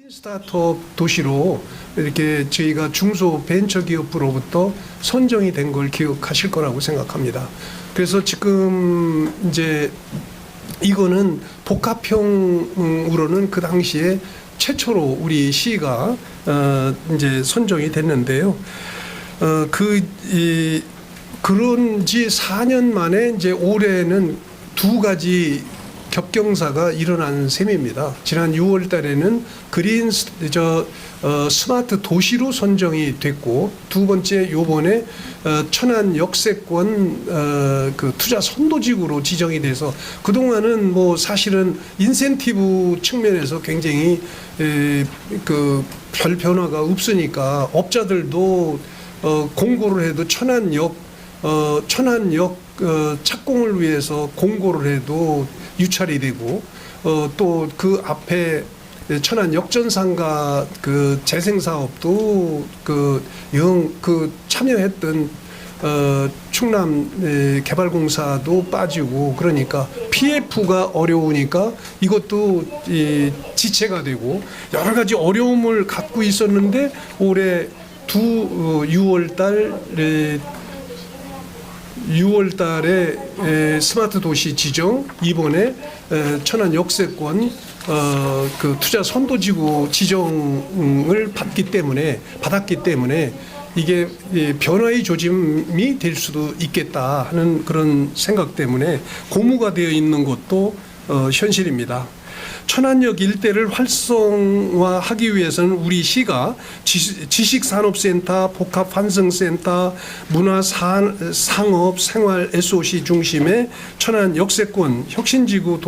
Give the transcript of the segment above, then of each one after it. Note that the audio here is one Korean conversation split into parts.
스타트업 도시로 이렇게 저희가 중소벤처기업부로부터 선정이 된 걸 기억하실 거라고 생각합니다. 그래서 지금 이제 이거는 복합형으로는 그 당시에 최초로 우리 시가 이제 선정이 됐는데요. 그런 지 4년 만에 이제 올해는 두 가지 겹경사가 일어난 셈입니다. 지난 6월 달에는 스마트 도시로 선정이 됐고, 두 번째 요번에 천안 역세권 그 투자 선도지구로 지정이 돼서 그동안은 뭐 사실은 인센티브 측면에서 굉장히 그 별 변화가 없으니까 업자들도 공고를 해도 천안역 착공을 위해서 공고를 해도 유찰이 되고, 또 그 앞에 천안 역전상가 그 재생 사업도 참여했던 충남 개발공사도 빠지고, 그러니까 PF가 어려우니까 이것도 지체가 되고 여러 가지 어려움을 갖고 있었는데, 올해 6월 달에 스마트 도시 지정, 이번에 천안 역세권 그 투자 선도지구 지정을 받았기 때문에 이게 변화의 조짐이 될 수도 있겠다 하는 그런 생각 때문에 고무가 되어 있는 것도 현실입니다. 천안역 일대를 활성화하기 위해서는 우리 시가 지식산업센터, 복합환승센터, 문화상업, 생활 SOC 중심의 천안 역세권 혁신지구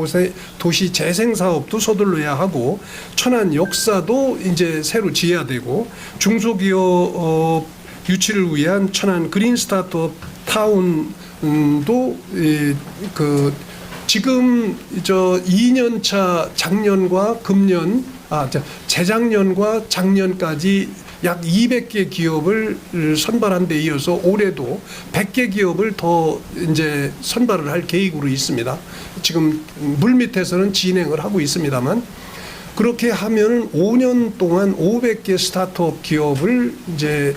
도시 재생사업도 서둘러야 하고, 천안 역사도 이제 새로 지어야 되고, 중소기업 유치를 위한 천안 그린 스타트업 타운도 지금 2년차 재작년과 작년까지 약 200개 기업을 선발한 데 이어서 올해도 100개 기업을 더 이제 선발을 할 계획으로 있습니다. 지금 물밑에서는 진행을 하고 있습니다만, 그렇게 하면은 5년 동안 500개 스타트업 기업을 이제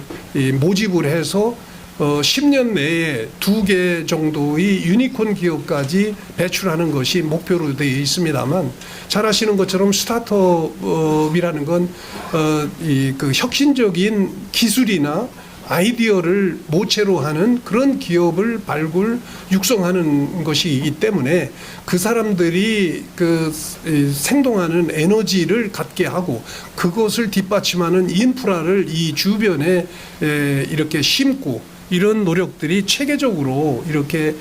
모집을 해서 10년 내에 2개 정도의 유니콘 기업까지 배출하는 것이 목표로 되어 있습니다만, 잘 아시는 것처럼 스타트업이라는 건 그 혁신적인 기술이나 아이디어를 모체로 하는 그런 기업을 발굴, 육성하는 것이기 때문에 그 사람들이 생동하는 에너지를 갖게 하고, 그것을 뒷받침하는 인프라를 이 주변에 이렇게 심고, 이런 노력들이 체계적으로 이렇게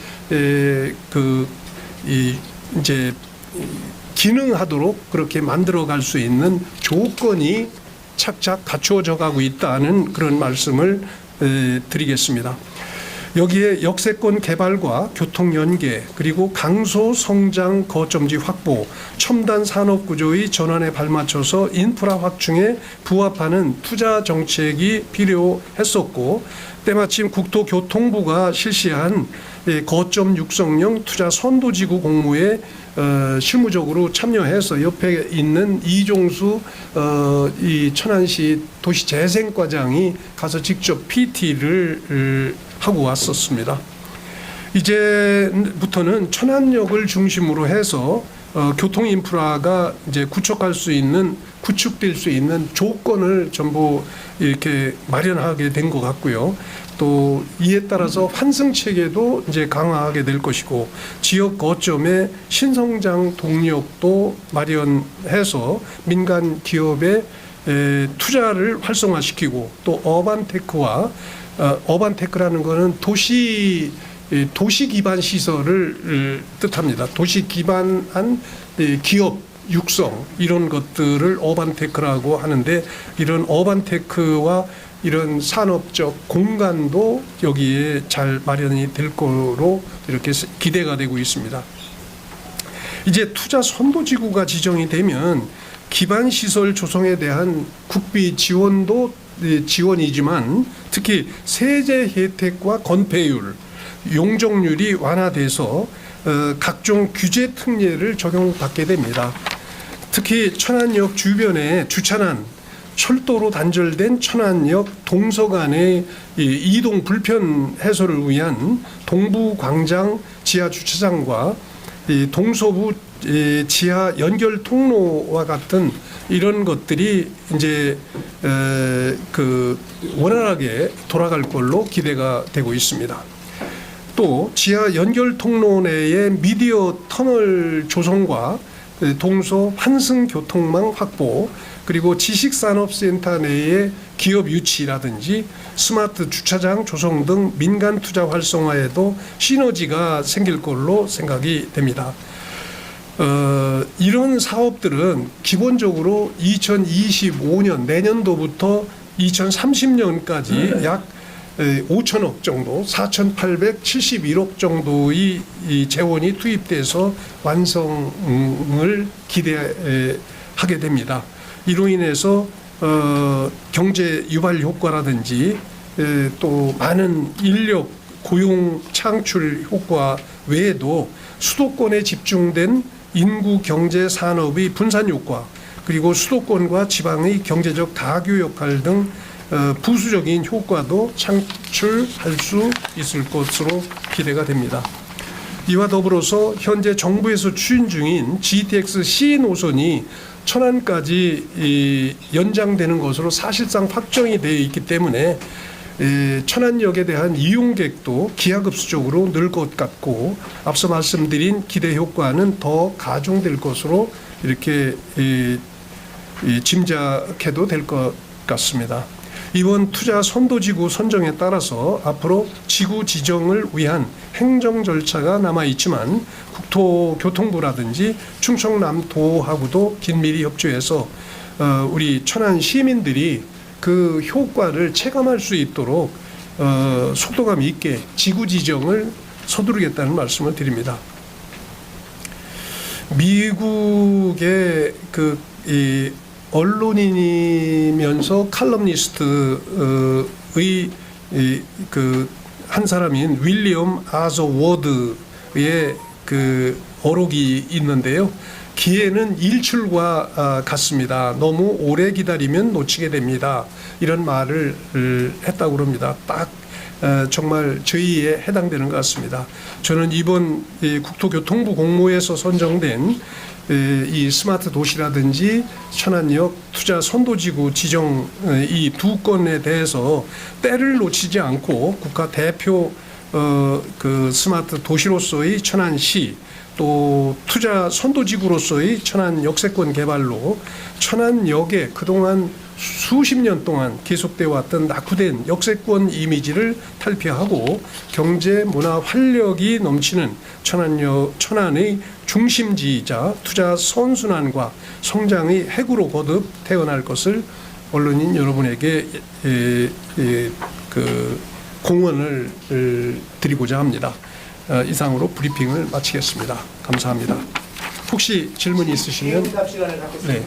이제 기능하도록 그렇게 만들어갈 수 있는 조건이 착착 갖추어져 가고 있다는 그런 말씀을 드리겠습니다. 여기에 역세권 개발과 교통 연계, 그리고 강소 성장 거점지 확보, 첨단 산업 구조의 전환에 발맞춰서 인프라 확충에 부합하는 투자 정책이 필요했었고, 때마침 국토교통부가 실시한 거점 육성형 투자 선도지구 공모에 실무적으로 참여해서 옆에 있는 이종수 이 천안시 도시재생과장이 가서 직접 PT를 하고 왔었습니다. 이제부터는 천안역을 중심으로 해서 교통 인프라가 이제 구축될 수 있는 조건을 전부 이렇게 마련하게 된 것 같고요. 또 이에 따라서 환승 체계도 이제 강화하게 될 것이고, 지역 거점의 신성장 동력도 마련해서 민간 기업의 투자를 활성화시키고, 또 어반테크라는 것은 도시 기반 시설을 뜻합니다. 도시 기반한 기업 육성, 이런 것들을 어반테크라고 하는데, 이런 어반테크와 이런 산업적 공간도 여기에 잘 마련이 될 거로 이렇게 기대가 되고 있습니다. 이제 투자 선도지구가 지정이 되면 기반 시설 조성에 대한 국비 지원이지만, 특히 세제 혜택과 건폐율, 용적률이 완화돼서 각종 규제 특례를 적용받게 됩니다. 특히 천안역 주변에 주차난 철도로 단절된 천안역 동서 간의 이동 불편 해소를 위한 동부광장 지하 주차장과 동서부 지하 연결 통로와 같은 이런 것들이 이제 그 원활하게 돌아갈 걸로 기대가 되고 있습니다. 또 지하 연결 통로 내에 미디어 터널 조성과 동서 환승 교통망 확보, 그리고 지식산업센터 내의 기업 유치라든지 스마트 주차장 조성 등 민간 투자 활성화에도 시너지가 생길 걸로 생각이 됩니다. 이런 사업들은 기본적으로 2025년 내년도부터 2030년까지 약 5천억 정도, 4,871억 정도의 이 재원이 투입돼서 완성을 기대하게 됩니다. 이로 인해서 경제 유발 효과라든지 또 많은 인력 고용 창출 효과 외에도 수도권에 집중된 인구 경제 산업의 분산 효과, 그리고 수도권과 지방의 경제적 다교 역할 등 부수적인 효과도 창출할 수 있을 것으로 기대가 됩니다. 이와 더불어서 현재 정부에서 추진 중인 GTX-C 노선이 천안까지 연장되는 것으로 사실상 확정이 되어 있기 때문에 천안역에 대한 이용객도 기하급수적으로 늘 것 같고, 앞서 말씀드린 기대 효과는 더 가중될 것으로 이렇게 짐작해도 될 것 같습니다. 이번 투자 선도지구 선정에 따라서 앞으로 지구 지정을 위한 행정 절차가 남아 있지만 국토교통부라든지 충청남도하고도 긴밀히 협조해서 우리 천안 시민들이 그 효과를 체감할 수 있도록 속도감 있게 지구 지정을 서두르겠다는 말씀을 드립니다. 미국의 이 언론인이면서 칼럼니스트의 그 한 사람인 윌리엄 아저 워드의 그 어록이 있는데요. 기회는 일출과 같습니다. 너무 오래 기다리면 놓치게 됩니다. 이런 말을 했다고 합니다. 딱 정말 저희에 해당되는 것 같습니다. 저는 이번 국토교통부 공모에서 선정된 이 스마트 도시라든지 천안역 투자 선도지구 지정 이 두 건에 대해서 때를 놓치지 않고 국가 대표 그 스마트 도시로서의 천안시, 또 투자 선도지구로서의 천안 역세권 개발로 천안역에 그동안 수십 년 동안 계속되어 왔던 낙후된 역세권 이미지를 탈피하고 경제 문화 활력이 넘치는 천안의 중심지이자 투자 선순환과 성장의 핵으로 거듭 태어날 것을 언론인 여러분에게 그 공언을 드리고자 합니다. 이상으로 브리핑을 마치겠습니다. 감사합니다. 혹시 질문이 있으시면 네,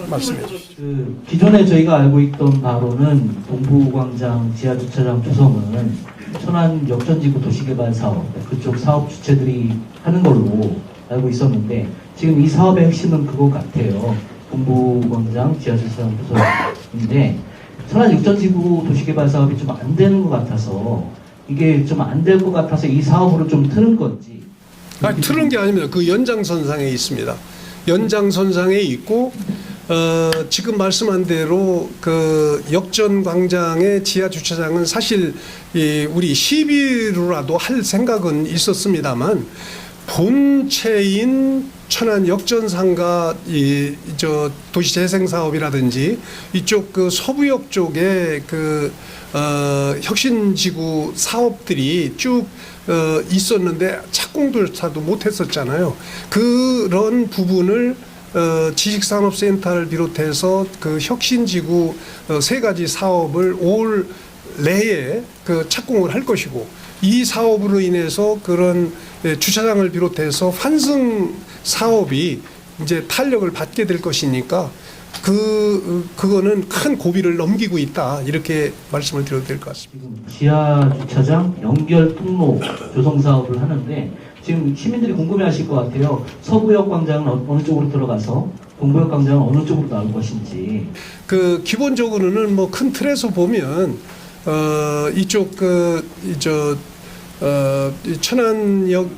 말씀해 주시죠. 기존에 저희가 알고 있던 바로는 동부광장 지하주차장 조성은 천안 역전지구 도시개발 사업, 그쪽 사업 주체들이 하는 걸로 알고 있었는데, 지금 이 사업의 핵심은 그거 같아요. 동부광장 지하주차장 조성인데 천안 역전지구 도시개발 사업이 좀 안 되는 것 같아서, 이게 좀 안 될 것 같아서 이 사업으로 좀 트는 건지. 아니, 틀은 게 아닙니다. 그 연장선상에 있습니다. 연장선상에 있고 지금 말씀한 대로 그 역전광장의 지하주차장은 사실 우리 시비로라도 할 생각은 있었습니다만, 본체인 천안 역전상가 저 도시재생사업이라든지 이쪽 그 서부역 쪽에 그 혁신지구 사업들이 쭉 있었는데 착공조차도 못했었잖아요. 그런 부분을 지식산업센터를 비롯해서 그 혁신지구 세 가지 사업을 올 내에 그 착공을 할 것이고, 이 사업으로 인해서 그런 주차장을 비롯해서 환승 사업이 이제 탄력을 받게 될 것이니까 그거는 큰 고비를 넘기고 있다, 이렇게 말씀을 드려도 될 것 같습니다. 지하 주차장 연결 통로 조성 사업을 하는데, 지금 시민들이 궁금해하실 것 같아요. 서부역 광장은 어느 쪽으로 들어가서 동부역 광장은 어느 쪽으로 나올 것인지. 그 기본적으로는 뭐 큰 틀에서 보면 이쪽 이 천안역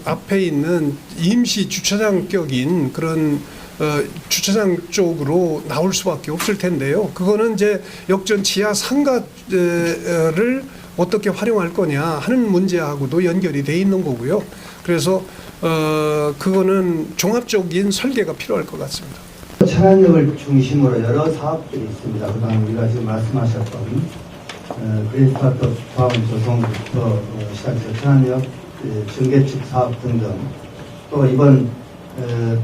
앞에 있는 임시 주차장격인 그런 주차장 쪽으로 나올 수밖에 없을 텐데요. 그거는 이제 역전 지하 상가를 어떻게 활용할 거냐 하는 문제하고도 연결이 돼 있는 거고요. 그래서 그거는 종합적인 설계가 필요할 것 같습니다. 천안역을 중심으로 여러 사업들이 있습니다. 그다음 우리가 지금 말씀하셨던 그린스타트 사업 조성부터 시작해서 천안역 전개축 사업 등등, 또 이번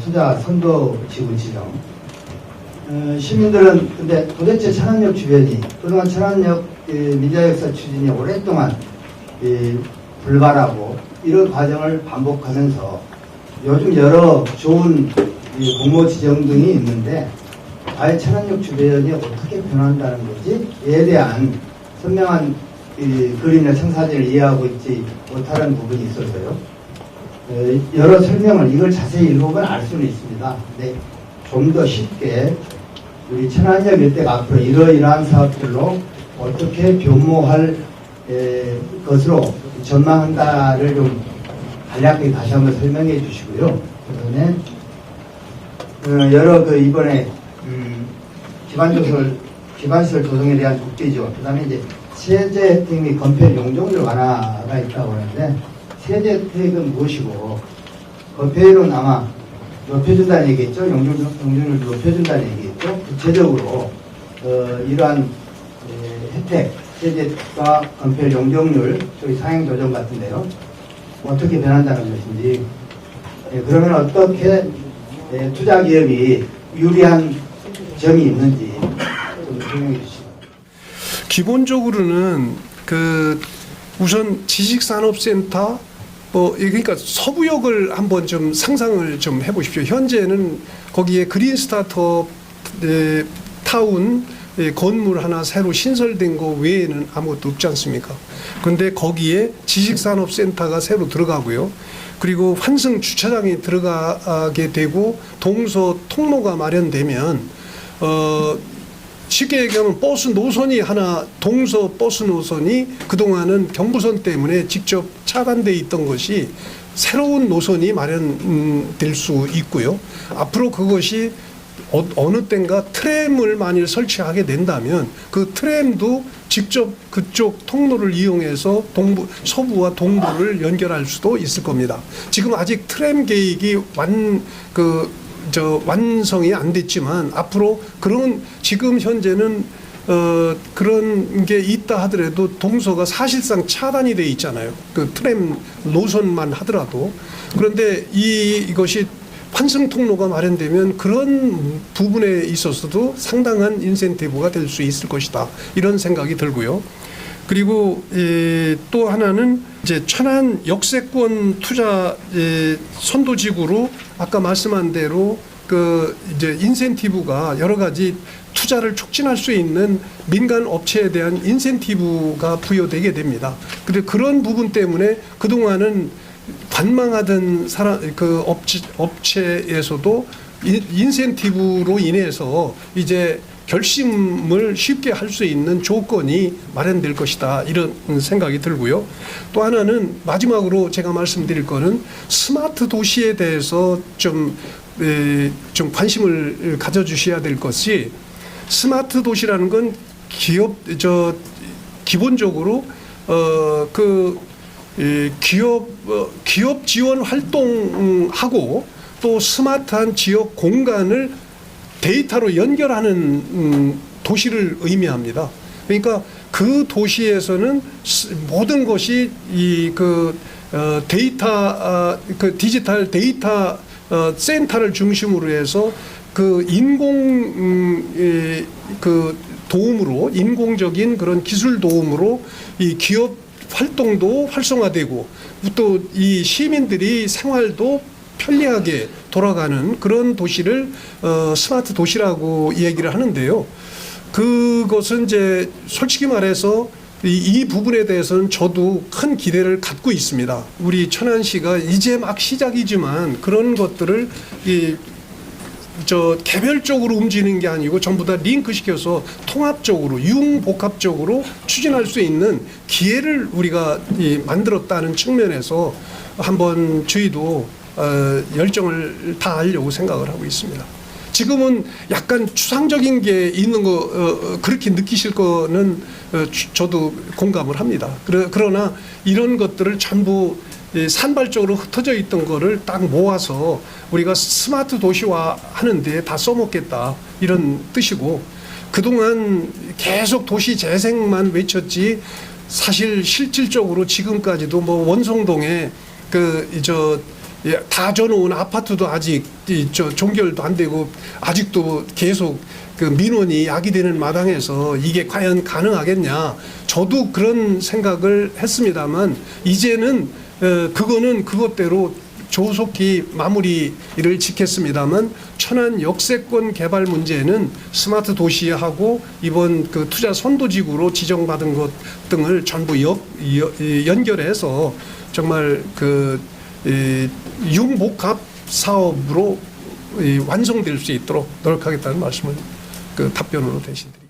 투자 선도 지구 지정. 시민들은 근데 도대체 천안역 주변이 그동안 천안역 미디어 역사 추진이 오랫동안 불발하고 이런 과정을 반복하면서 요즘 여러 좋은 공모 지정 등이 있는데 아예 천안역 주변이 어떻게 변한다는 거지에 대한 선명한 그림이나 청사진을 이해하고 있지 못하는 부분이 있어서요. 여러 설명을 이걸 자세히 읽어보면 알 수는 있습니다. 근데 좀 더 쉽게 우리 천안역 일대가 앞으로 이러이러한 사업들로 어떻게 변모할 것으로 전망한다를 좀 간략하게 다시 한번 설명해 주시고요. 그다음에 여러 이번에 기반시설 조성에 대한 국비지원, 그다음에 이제 세제 혜택 및 건폐 용적률 완화가 있다고 하는데 세제 혜택은 무엇이고 건폐율은 아마 높여준다는 얘기겠죠. 용적률 높여준다는 얘기겠죠. 구체적으로 이러한 혜택, 세제과 건폐 용적률 저희 상향 조정 같은데요. 어떻게 변한다는 것인지, 그러면 어떻게 투자 기업이 유리한 점이 있는지 좀 설명해 주시죠. 기본적으로는 우선 지식산업센터 그러니까 서부역을 한번 좀 상상을 좀 해보십시오. 현재는 거기에 그린 스타트업 타운 건물 하나 새로 신설된 거 외에는 아무것도 없지 않습니까? 그런데 거기에 지식산업센터가 새로 들어가고요. 그리고 환승 주차장이 들어가게 되고 동서 통로가 마련되면 쉽게 얘기하면 버스 노선이 하나, 동서 버스 노선이 그동안은 경부선 때문에 직접 차단돼 있던 것이 새로운 노선이 마련될 수 있고요. 앞으로 그것이 어느 땐가 트램을 만일 설치하게 된다면 그 트램도 직접 그쪽 통로를 이용해서 서부와 동부를 연결할 수도 있을 겁니다. 지금 아직 트램 계획이 완성이 안 됐지만 앞으로 지금 현재는 그런 게 있다 하더라도 동서가 사실상 차단이 돼 있잖아요. 그 트램 노선만 하더라도. 그런데 이것이 환승 통로가 마련되면 그런 부분에 있어서도 상당한 인센티브가 될 수 있을 것이다. 이런 생각이 들고요. 그리고 또 하나는 이제 천안 역세권 투자 선도지구로 아까 말씀한 대로 이제 인센티브가 여러 가지 투자를 촉진할 수 있는 민간 업체에 대한 인센티브가 부여되게 됩니다. 그리고 그런 부분 때문에 그동안은 관망하던 업체에서도 인센티브로 인해서 이제 결심을 쉽게 할 수 있는 조건이 마련될 것이다. 이런 생각이 들고요. 또 하나는 마지막으로 제가 말씀드릴 거는 스마트 도시에 대해서 좀 관심을 가져주셔야 될 것이, 스마트 도시라는 건 기본적으로 기업 지원 활동하고 또 스마트한 지역 공간을 데이터로 연결하는 도시를 의미합니다. 그러니까 그 도시에서는 모든 것이 디지털 데이터 센터를 중심으로 해서 도움으로, 인공적인 그런 기술 도움으로 이 기업 활동도 활성화되고 또 이 시민들이 생활도 편리하게 돌아가는 그런 도시를 스마트 도시라고 얘기를 하는데요. 그것은 이제 솔직히 말해서 이 부분에 대해서는 저도 큰 기대를 갖고 있습니다. 우리 천안시가 이제 막 시작이지만 그런 것들을 개별적으로 움직이는 게 아니고 전부 다 링크시켜서 통합적으로 융복합적으로 추진할 수 있는 기회를 우리가 만들었다는 측면에서 한번 저희도 열정을 다하려고 생각을 하고 있습니다. 지금은 약간 추상적인 게 있는 거 그렇게 느끼실 거는 저도 공감을 합니다. 그러나 이런 것들을 전부 산발적으로 흩어져 있던 거를 딱 모아서 우리가 스마트 도시화 하는데 다 써먹겠다 이런 뜻이고, 그동안 계속 도시 재생만 외쳤지 사실 실질적으로 지금까지도 뭐 원성동에 다 져놓은 아파트도 아직 종결도 안 되고 아직도 계속 그 민원이 야기되는 마당에서 이게 과연 가능하겠냐, 저도 그런 생각을 했습니다만 이제는 그거는 그것대로 조속히 마무리를 짓겠습니다만, 천안 역세권 개발 문제는 스마트 도시하고 이번 그 투자 선도지구로 지정받은 것 등을 전부 연결해서 정말 융복합 사업으로 완성될 수 있도록 노력하겠다는 말씀을 답변으로 대신드립니다.